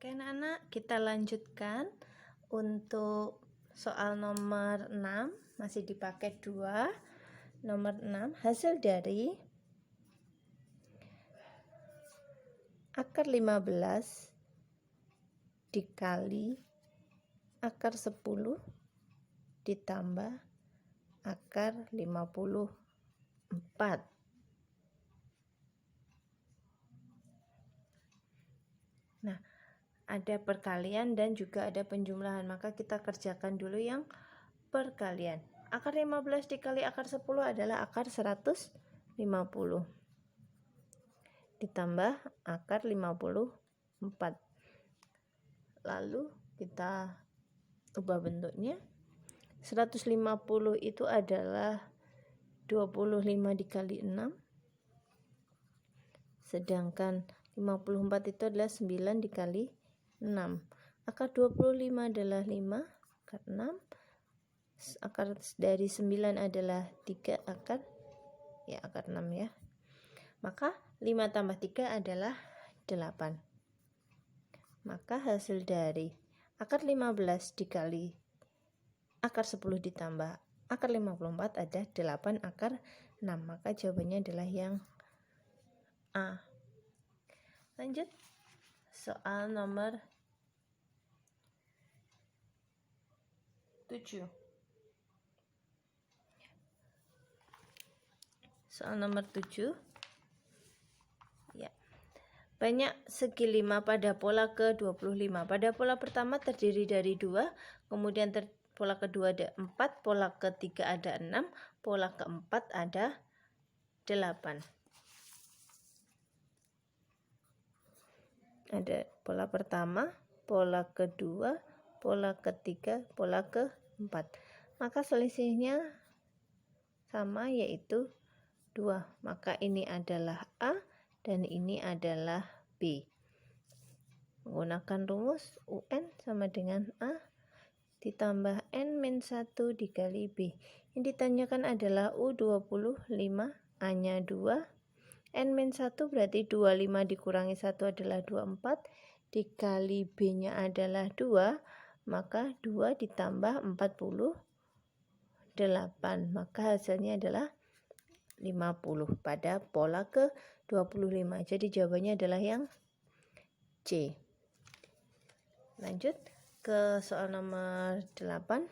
Oke anak-anak, kita lanjutkan untuk soal nomor 6, masih dipakai 2. Nomor 6, hasil dari akar 15 dikali akar 10 ditambah akar 54. Nah, ada perkalian dan juga ada penjumlahan, maka kita kerjakan dulu yang perkalian. Akar 15 dikali akar 10 adalah akar 150 ditambah akar 54. Lalu kita ubah bentuknya. 150 itu adalah 25 dikali 6, sedangkan 54 itu adalah 9 dikali 6. Akar 25 adalah 5, akar 6. Akar dari 9 adalah 3 akar 6 ya. Maka 5 tambah 3 adalah 8. Maka hasil dari akar 15 dikali akar 10 ditambah akar 54 ada 8 akar 6. Maka jawabannya adalah yang A. Lanjut, soal nomor 7. Soal nomor 7. Ya. Banyak segi 5 pada pola ke-25. Pada pola pertama terdiri dari 2, kemudian pola kedua ada 4, pola ketiga ada 6, pola keempat ada 8. Ada pola pertama, pola kedua, pola ketiga, pola keempat. Maka selisihnya sama, yaitu 2. Maka ini adalah A dan ini adalah B. Menggunakan rumus UN sama dengan A ditambah N-1 dikali B. Yang ditanyakan adalah U25, A-nya 2. N-1 berarti 25 dikurangi 1 adalah 24, dikali B-nya adalah 2, maka 2 ditambah 48, maka hasilnya adalah 50 pada pola ke-25. Jadi jawabannya adalah yang C. Lanjut ke soal nomor 8.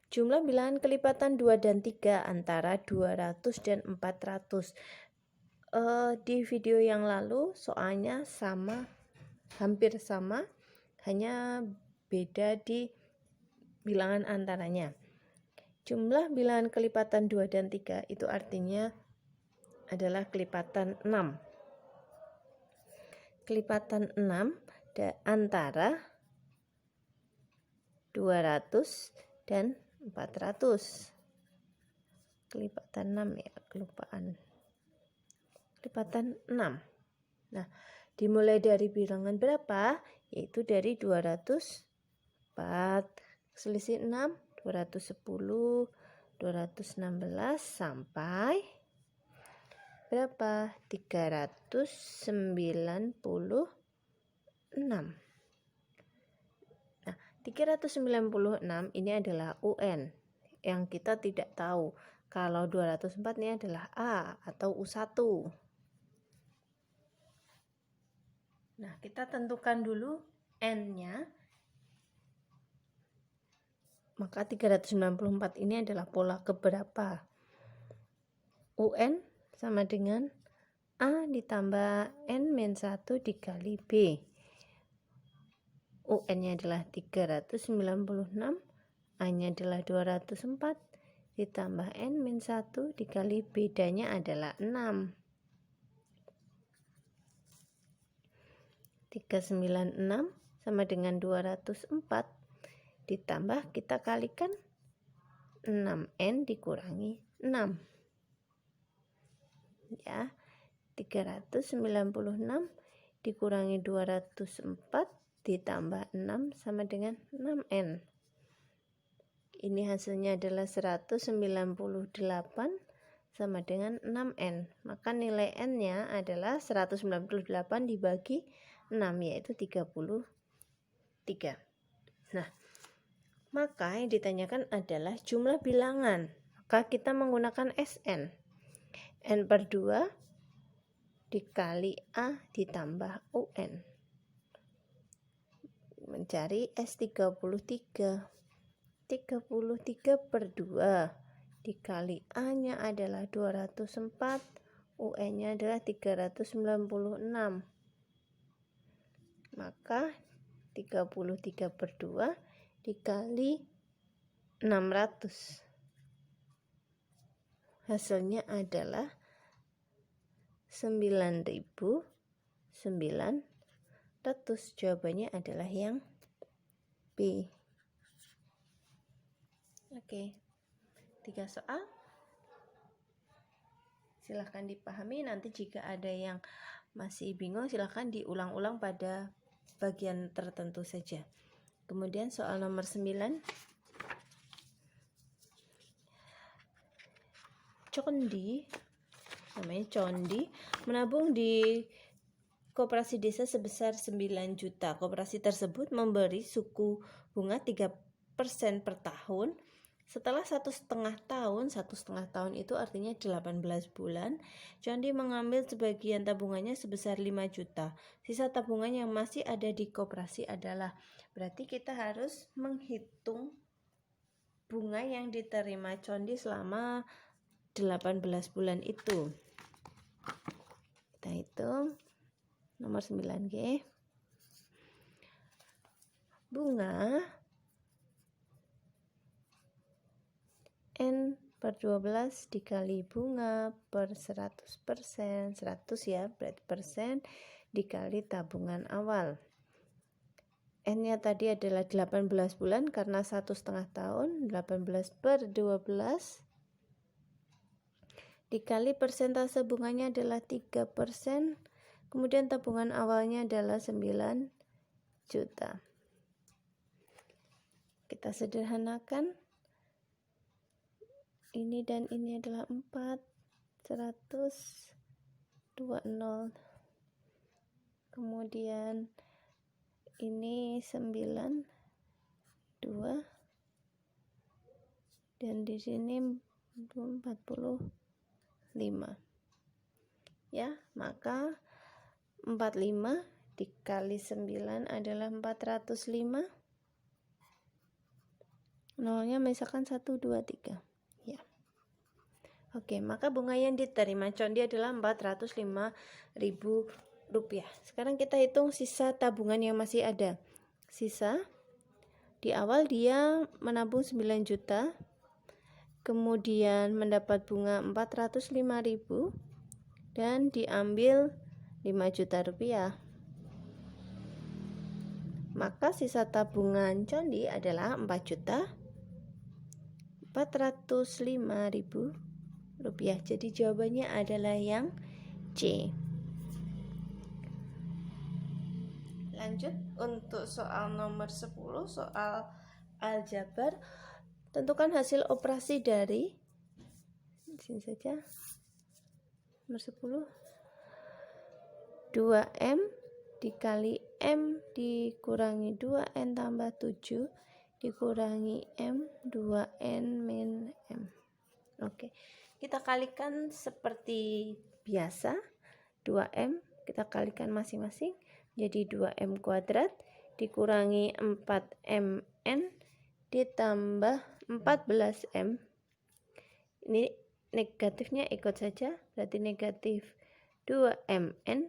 Jumlah bilangan kelipatan 2 dan 3 antara 200 dan 400. Di video yang lalu soalnya sama, hampir sama, hanya beda di bilangan antaranya. Jumlah bilangan kelipatan 2 dan 3 itu artinya adalah kelipatan 6. Kelipatan 6 antara 200 dan 400. Kelipatan 6 ya, kelupaan. Kelipatan 6. Nah, dimulai dari bilangan berapa? Yaitu dari 204. Selisih 6, 210, 216 sampai berapa? 396. 396 ini adalah UN yang kita tidak tahu. Kalau 204 ini adalah A atau U1. Nah, kita tentukan dulu N-nya. Maka 394 ini adalah pola keberapa? UN sama dengan A ditambah N-1 dikali B. UN-nya adalah 396, A-nya adalah 204, ditambah N-1 dikali B-nya adalah 6. 396 sama dengan 204, ditambah kita kalikan 6N dikurangi 6. Ya, 396 dikurangi 204 ditambah 6 sama dengan 6N. Ini hasilnya adalah 198 sama dengan 6N. Maka nilai N-nya adalah 198 dibagi yaitu 33. Nah, maka yang ditanyakan adalah jumlah bilangan. Maka kita menggunakan SN. N per 2 dikali A ditambah UN. Mencari S33. 33 per 2 dikali A-nya adalah 204, UN-nya adalah 396. Maka 33 per 2 dikali 600. Hasilnya adalah 9.900. Jawabannya adalah yang B. Oke, 3 soal. Silahkan dipahami. Nanti jika ada yang masih bingung, silahkan diulang-ulang pada bagian tertentu saja. Kemudian soal nomor 9. Condi, namanya Condi, menabung di koperasi desa sebesar 9 juta. Koperasi tersebut memberi suku bunga 3% per tahun. Setelah 1,5 tahun, 1,5 tahun itu artinya 18 bulan, Condi mengambil sebagian tabungannya sebesar 5 juta. Sisa tabungan yang masih ada di koperasi adalah, berarti kita harus menghitung bunga yang diterima Condi selama 18 bulan itu. Kita hitung nomor 9G. Bunga N per 12 dikali bunga per 100%, 100 ya, berarti persen, dikali tabungan awal. N-nya tadi adalah 18 bulan karena 1,5 tahun, 18 per 12, dikali persentase bunganya adalah 3%, kemudian tabungan awalnya adalah 9 juta. Kita sederhanakan. Ini dan ini adalah 4, 100, 20. Kemudian ini 9, 2. Dan di sini 45. Ya, maka 45 dikali 9 adalah 405. Nolnya misalkan 1, 2, 3. Ya. Oke, maka bunga yang diterima Condi adalah Rp405.000. Sekarang kita hitung sisa tabungan yang masih ada. Sisa di awal dia menabung 9 juta, kemudian mendapat bunga 405.000 dan diambil 5 juta rupiah. Maka sisa tabungan Condi adalah 4.405.000 rupiah. Jadi jawabannya adalah yang C. Lanjut untuk soal nomor 10, soal aljabar. Tentukan hasil operasi dari, di sini saja, nomor 10, 2M dikali M dikurangi 2N tambah 7 dikurangi M 2N min M. Oke, kita kalikan seperti biasa. 2M kita kalikan masing-masing, jadi 2M kuadrat dikurangi 4MN ditambah 14M. Ini negatifnya ikut saja, berarti negatif 2MN.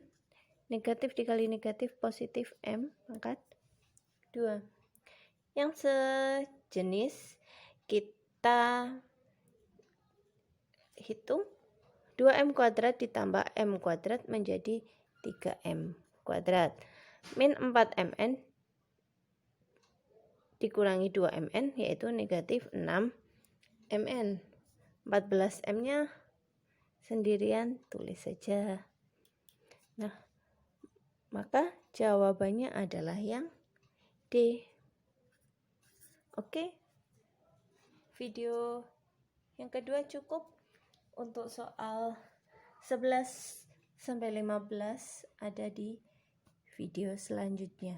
Negatif dikali negatif positif M pangkat 2. Yang sejenis kita hitung 2M kuadrat ditambah M kuadrat menjadi 3M kuadrat min 4MN dikurangi 2MN yaitu negatif 6MN. 14M nya sendirian tulis saja. Nah, maka jawabannya adalah yang D. Oke, video yang kedua cukup. Untuk soal 11 sampai 15 ada di video selanjutnya.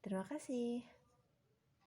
Terima kasih.